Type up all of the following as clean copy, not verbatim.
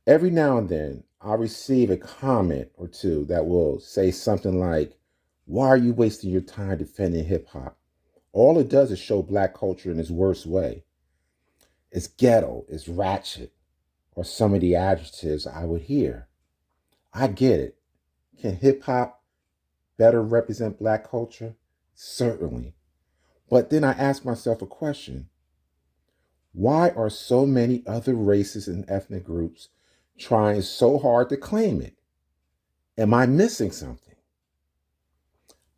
Every now and then, I'll receive a comment or two that will say something like, "Why are you wasting your time defending hip hop? All it does is show black culture in its worst way. It's ghetto, it's ratchet," or some of the adjectives I would hear. I get it. Can hip hop better represent black culture? Certainly. But then I ask myself a question: why are so many other races and ethnic groups trying so hard to claim it? Am I missing something?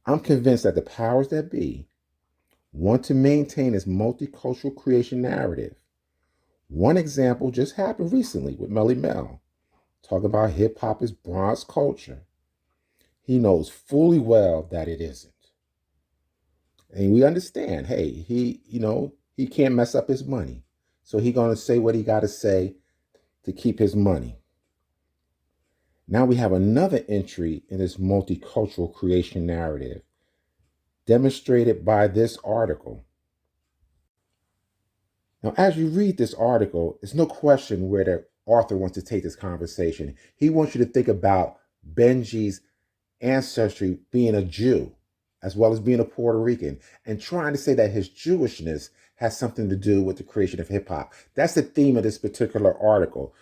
I'm convinced that the powers that be want to maintain this multicultural creation narrative. One example just happened recently with Melly Mel, talking about hip hop is Bronx culture. He knows fully well that it isn't. And we understand, hey, he can't mess up his money. So he gonna say what he gotta say to keep his money. Now we have another entry in this multicultural creation narrative, demonstrated by this article. Now, as you read this article, there's no question where the author wants to take this conversation. He wants you to think about Benji's ancestry being a Jew, as well as being a Puerto Rican, and trying to say that his Jewishness has something to do with the creation of hip hop. That's the theme of this particular article.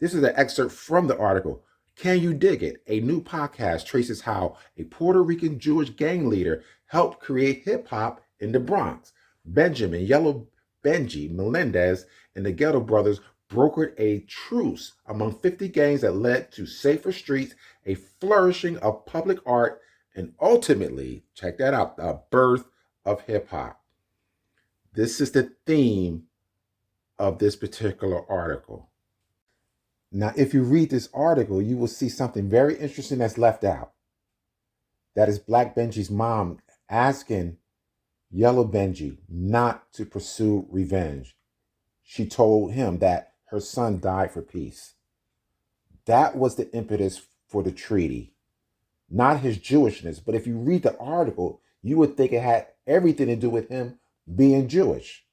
This is an excerpt from the article. Can You Dig It? A new podcast traces how a Puerto Rican Jewish gang leader helped create hip hop in the Bronx. Benjamin Yellow Benji Melendez and the Ghetto Brothers brokered a truce among 50 gangs that led to safer streets, a flourishing of public art, and ultimately, check that out, the birth of hip hop. This is the theme of this particular article. Now, if you read this article, you will see something very interesting that's left out. That is Black Benji's mom asking Yellow Benji not to pursue revenge. She told him that her son died for peace. That was the impetus for the treaty, not his Jewishness. But if you read the article, you would think it had everything to do with him being Jewish.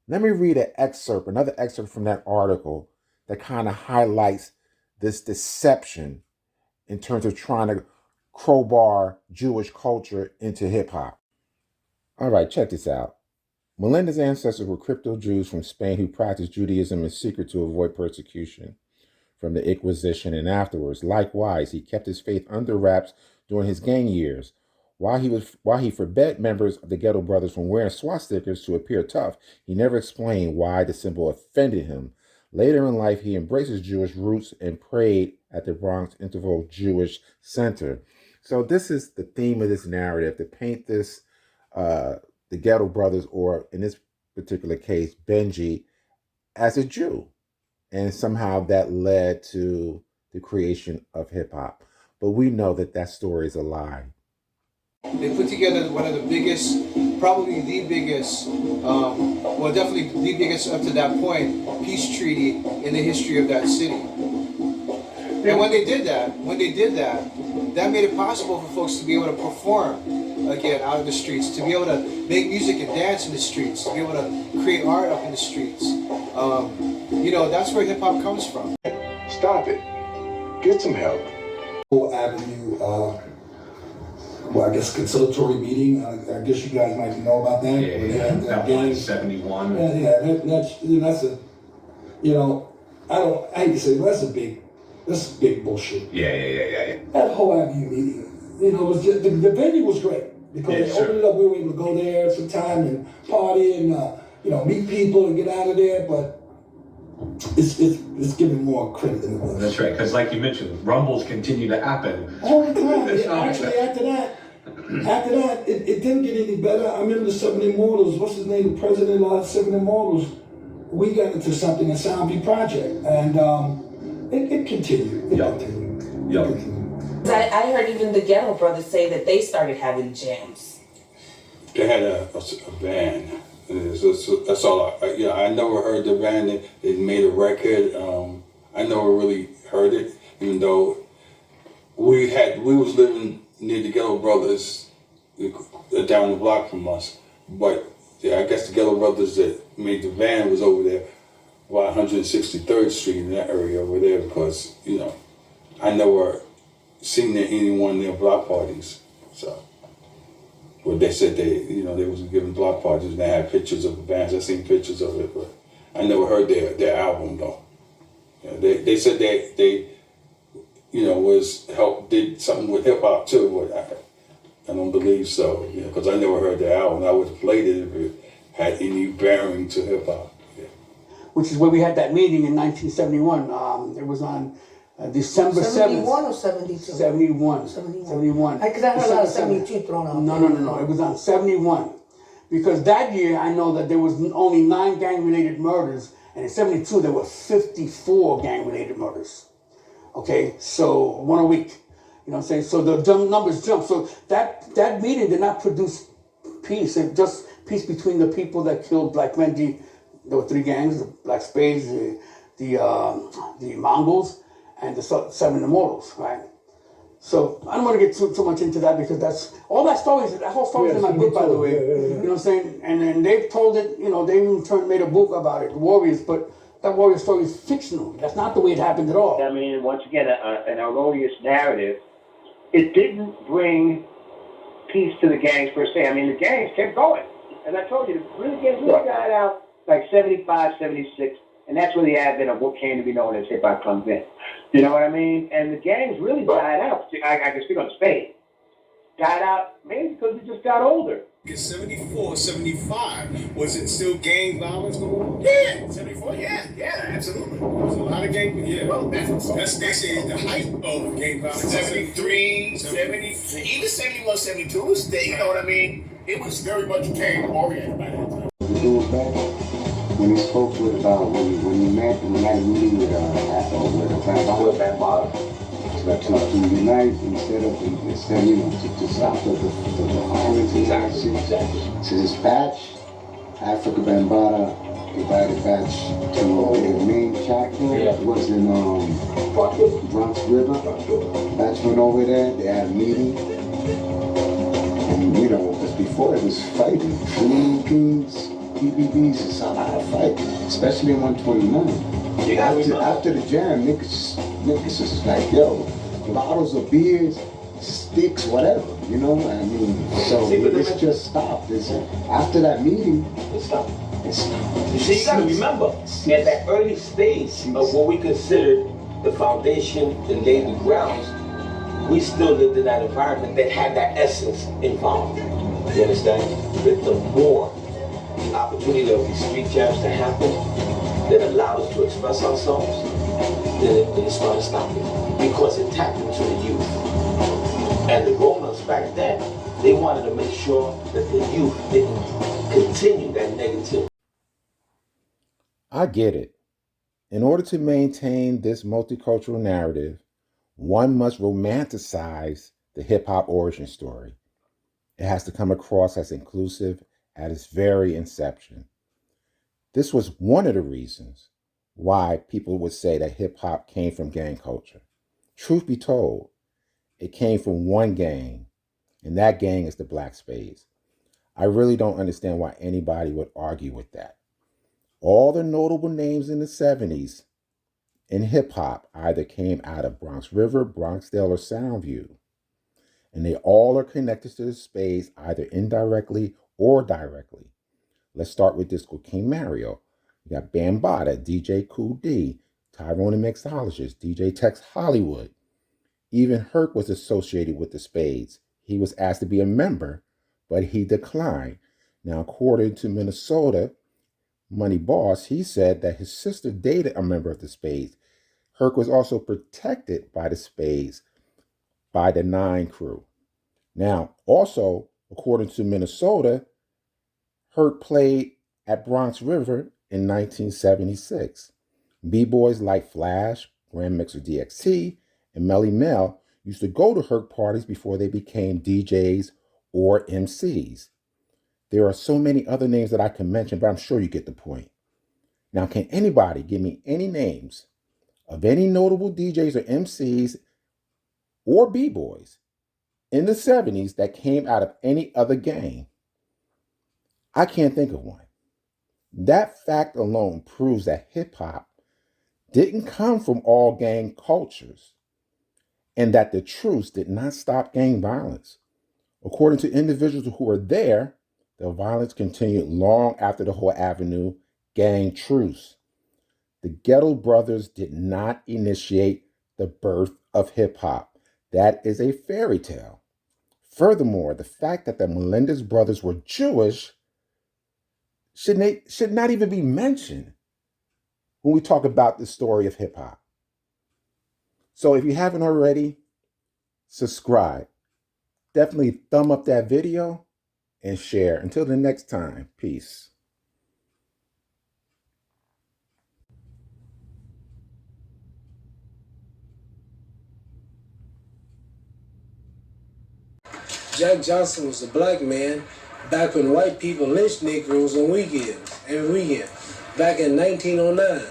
Let me read another excerpt from that article that kind of highlights this deception in terms of trying to crowbar Jewish culture into hip hop. All right, check this out. Melendez's ancestors were crypto Jews from Spain who practiced Judaism in secret to avoid persecution from the Inquisition and afterwards. Likewise, he kept his faith under wraps during his gang years. While he forbade members of the Ghetto Brothers from wearing swastikas to appear tough, he never explained why the symbol offended him. Later in life, he embraced his Jewish roots and prayed at the Bronx Interval Jewish Center. So this is the theme of this narrative, to paint this, the Ghetto Brothers, or in this particular case, Benji, as a Jew. And somehow that led to the creation of hip hop. But we know that that story is a lie. They put together one of the biggest, probably the biggest, well, definitely the biggest up to that point, peace treaty in the history of that city. And when they did that, that made it possible for folks to be able to perform again out of the streets, to be able to make music and dance in the streets, to be able to create art up in the streets. That's where hip hop comes from. Stop it. Get some help. Avenue, I guess conciliatory meeting. I guess you guys might know about that. Yeah. That one in 71. That's a, I hate to say, but that's big bullshit. Yeah. That whole Avenue meeting, it was just, the venue was great because they opened it up. We were able to go there sometime and party and meet people and get out of there, but it's giving more credit than it was. That's right, because like you mentioned, rumbles continue to happen. All the time. Actually, after that, it didn't get any better. I remember the Seven Immortals. What's his name? The president of Seven Immortals. We got into something, a Soundbeat project, and it continued. I heard even the Ghetto Brothers say that they started having jams. They had a band. That's all I never heard the band. They made a record. I never really heard it, even though we was living near the Ghetto Brothers, down the block from us. But I guess the Ghetto Brothers that made the band was over there. about 163rd Street in that area over there because, you know, I never seen any one of their block parties. So, but they said they was giving block parties and they had pictures of the bands. I seen pictures of it, but I never heard their album though. You know, they said they did something with hip hop too, but I don't believe so. You know, because I never heard their album. I would have played it if it had any bearing to hip hop. Yeah. Which is where we had that meeting in 1971. It was on December 7th. 71 or 72? 71. 71. Because I heard a lot of 72 thrown out. No. It was on 71. Because that year, I know that there was only 9 gang-related murders, and in 72, there were 54 gang-related murders. Okay, so 1 a week. You know what I'm saying? So the numbers jump. So that meeting did not produce peace. It just peace between the people that killed Black Benji. There were 3 gangs: the Black Spades, the Mongols, and the 7 Immortals. Right. So I don't want to get too much into that because that whole story is in my book, by the way. You know what I'm saying? And they've told it. You know, they even made a book about it, Warriors, but that warrior story is fictional. That's not the way it happened at all. I mean, once again, an erroneous narrative. It didn't bring peace to the gangs per se. I mean, the gangs kept going. As I told you, the gangs really got out like 75, 76, and that's where the advent of what came to be known as hip-hop comes in. You know what I mean? And the gangs really died out. I can speak on Spade. Died out maybe because we just got older. In 74, 75, was it still gang violence going on? Yeah, 74, yeah, absolutely. There was a lot of gang, yeah. Well, that's the height of gang violence. 73, 70, even 71, 72, you know what I mean? It was very much gang oriented by that time. Do it back when he spoke about when he had a meeting with Bambaataa. To unite instead of to stop the violence and action. To dispatch Africa Bambaataa divided batch to their main chapter was in Bronx River. Batch went over there, they had a meeting. And because before it was fighting. Kings, PBBs, it's a lot of fighting, especially in 129. After the jam, niggas is like, yo, bottles of beers, sticks, whatever, I mean, so it's just stopped. After that meeting, it stopped. You see, you gotta remember, at that early stage of what we considered the foundation and laid the grounds, we still lived in that environment that had that essence involved. You understand? With the more the opportunity of these street jams to happen that allowed us to express ourselves, then it started stopping because it tapped into the youth. And the grown-ups back then, they wanted to make sure that the youth didn't continue that negativity. I get it. In order to maintain this multicultural narrative, one must romanticize the hip-hop origin story. It has to come across as inclusive at its very inception. This was one of the reasons why people would say that hip-hop came from gang culture. Truth be told, it came from one gang, and that gang is the Black Spades. I really don't understand why anybody would argue with that. All the notable names in the 70s in hip-hop either came out of Bronx River, Bronxdale, or Soundview. And they all are connected to the Spades either indirectly or directly. Let's start with Disco King Mario. You got Bambaataa, DJ Cool D, Tyrone and Mixologist, DJ Tex Hollywood. Even Herc was associated with the Spades. He was asked to be a member, but he declined. Now, according to Minnesota Money Boss, he said that his sister dated a member of the Spades. Herc was also protected by the Spades, by the 9 crew. Now, also, according to Minnesota, Herc played at Bronx River in 1976. B-boys like Flash, Grand Mixer DXT, and Melly Mel used to go to Herc parties before they became DJs or MCs. There are so many other names that I can mention, but I'm sure you get the point. Now, can anybody give me any names of any notable DJs or MCs or B-boys in the 70s that came out of any other gang? I can't think of one. That fact alone proves that hip hop didn't come from all gang cultures and that the truce did not stop gang violence. According to individuals who were there, the violence continued long after the whole Avenue gang truce. The Ghetto Brothers did not initiate the birth of hip hop. That is a fairy tale. Furthermore, the fact that the Melendez brothers were Jewish should not even be mentioned when we talk about the story of hip hop. So if you haven't already, subscribe. Definitely thumb up that video and share. Until the next time, peace. Jack Johnson was a black man back when white people lynched Negroes on weekends, every weekend. Back in 1909,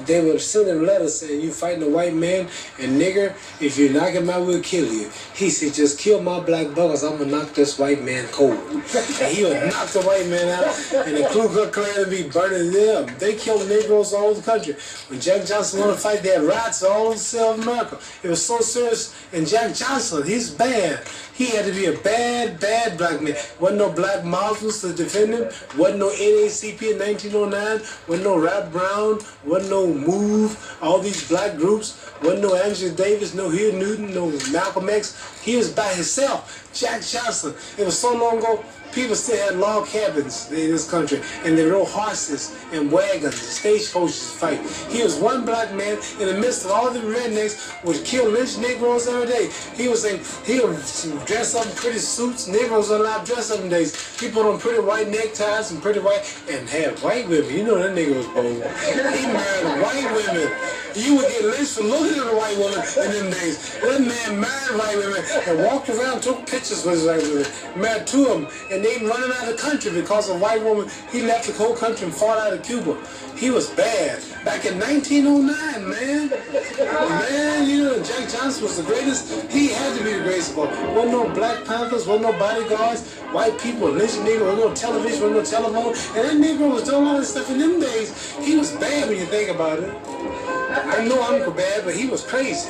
they were sending letters saying, "You fighting a white man, and nigger, if you knock him out, we'll kill you." He said, "Just kill my black buggers, I'm gonna knock this white man cold." And he would knock the white man out, and the Ku Klux Klan would be burning them. They killed Negroes all over the country. When Jack Johnson wanted to fight, they had riots all over South America. It was so serious, and Jack Johnson, he's bad. He had to be a bad, bad black man. Wasn't no black Muslims to defend him. Wasn't no NACP in 1909. Wasn't no Rap Brown. Wasn't no MOVE. All these black groups. Wasn't no Angela Davis, no Hill Newton, no Malcolm X. He was by himself. Jack Johnson. It was so long ago. People still had log cabins in this country, and they rode horses and wagons and stagecoaches to fight. He was one black man in the midst of all the rednecks would kill lynch Negroes every day. He would dress up in pretty suits. Negroes are allowed to dress up in days. He put on pretty white neckties and pretty white, and had white women. You know that nigga was bold. He married white women. You would get lynched for looking at a white woman in them days. That man married white women and walked around, took pictures with his white women, married two of them, and they running out of the country because of white woman. He left the whole country and fought out of Cuba. He was bad. Back in 1909, man. Man, you know, Jack Johnson was the greatest. He had to be the greatest. Wasn't no Black Panthers, wasn't no bodyguards, white people, lynching niggas, wasn't no television, wasn't no telephone. And that Negro was doing all this stuff in them days. He was bad when you think about it. I know I'm bad, but he was crazy.